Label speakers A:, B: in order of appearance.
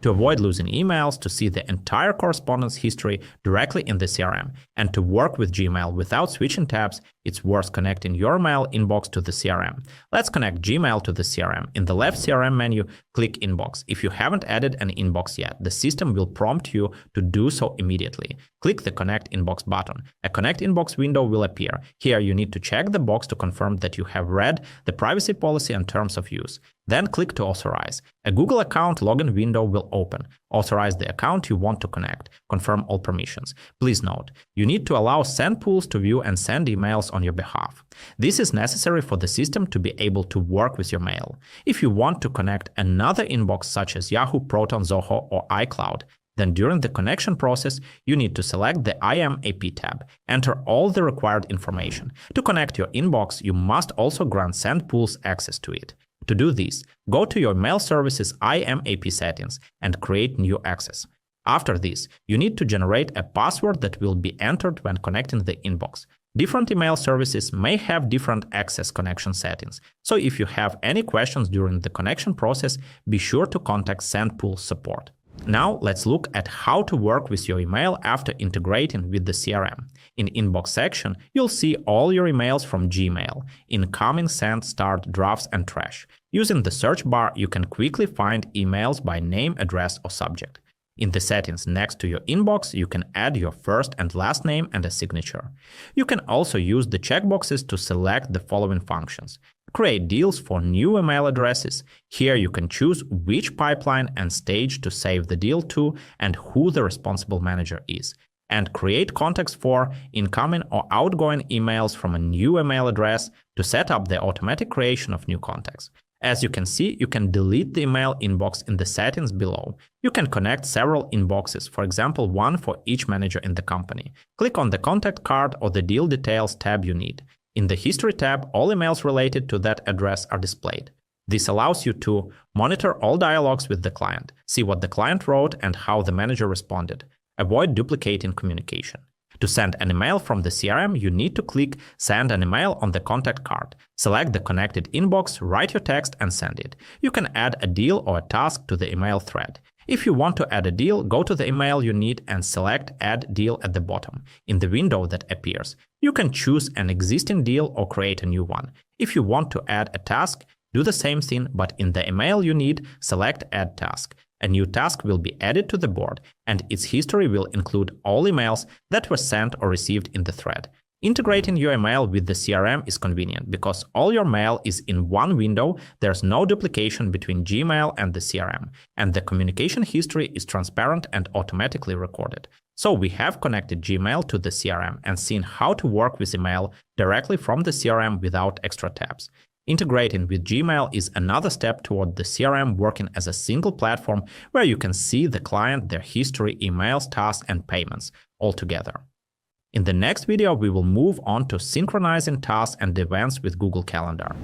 A: To avoid losing emails, to see the entire correspondence history directly in the CRM, and to work with Gmail without switching tabs, it's worth connecting your mail inbox to the CRM. Let's connect Gmail to the CRM. In the left CRM menu, click Inbox. If you haven't added an inbox yet, the system will prompt you to do so immediately. Click the Connect Inbox button. A Connect Inbox window will appear. Here you need to check the box to confirm that you have read the privacy policy and terms of use. Then click to authorize. A Google account login window will open. Authorize the account you want to connect. Confirm all permissions. Please note, you need to allow SendPulse to view and send emails on your behalf. This is necessary for the system to be able to work with your mail. If you want to connect another inbox such as Yahoo, Proton, Zoho, or iCloud, then during the connection process, you need to select the IMAP tab. Enter all the required information. To connect your inbox, you must also grant SendPulse access to it. To do this, go to your mail service's IMAP settings and create new access. After this, you need to generate a password that will be entered when connecting the inbox. Different email services may have different access connection settings, so if you have any questions during the connection process, be sure to contact SendPulse support. Now let's look at how to work with your email after integrating with the CRM. In Inbox section, you'll see all your emails from Gmail: incoming, sent, start, drafts, and trash. Using the search bar, you can quickly find emails by name, address, or subject. In the settings next to your inbox, you can add your first and last name and a signature. You can also use the checkboxes to select the following functions. Create deals for new email addresses. Here you can choose which pipeline and stage to save the deal to and who the responsible manager is. And create contacts for incoming or outgoing emails from a new email address to set up the automatic creation of new contacts. As you can see, you can delete the email inbox in the settings below. You can connect several inboxes, for example, one for each manager in the company. Click on the contact card or the deal details tab you need. In the History tab, all emails related to that address are displayed. This allows you to monitor all dialogues with the client, see what the client wrote and how the manager responded. Avoid duplicating communication. To send an email from the CRM, you need to click Send an email on the contact card. Select the connected inbox, write your text, and send it. You can add a deal or a task to the email thread. If you want to add a deal, go to the email you need and select Add Deal at the bottom. In the window that appears, you can choose an existing deal or create a new one. If you want to add a task, do the same thing, but in the email you need, select Add Task. A new task will be added to the board, and its history will include all emails that were sent or received in the thread. Integrating your email with the CRM is convenient because all your mail is in one window, there's no duplication between Gmail and the CRM, and the communication history is transparent and automatically recorded. So we have connected Gmail to the CRM and seen how to work with email directly from the CRM without extra tabs. Integrating with Gmail is another step toward the CRM working as a single platform where you can see the client, their history, emails, tasks, and payments all together. In the next video, we will move on to synchronizing tasks and events with Google Calendar.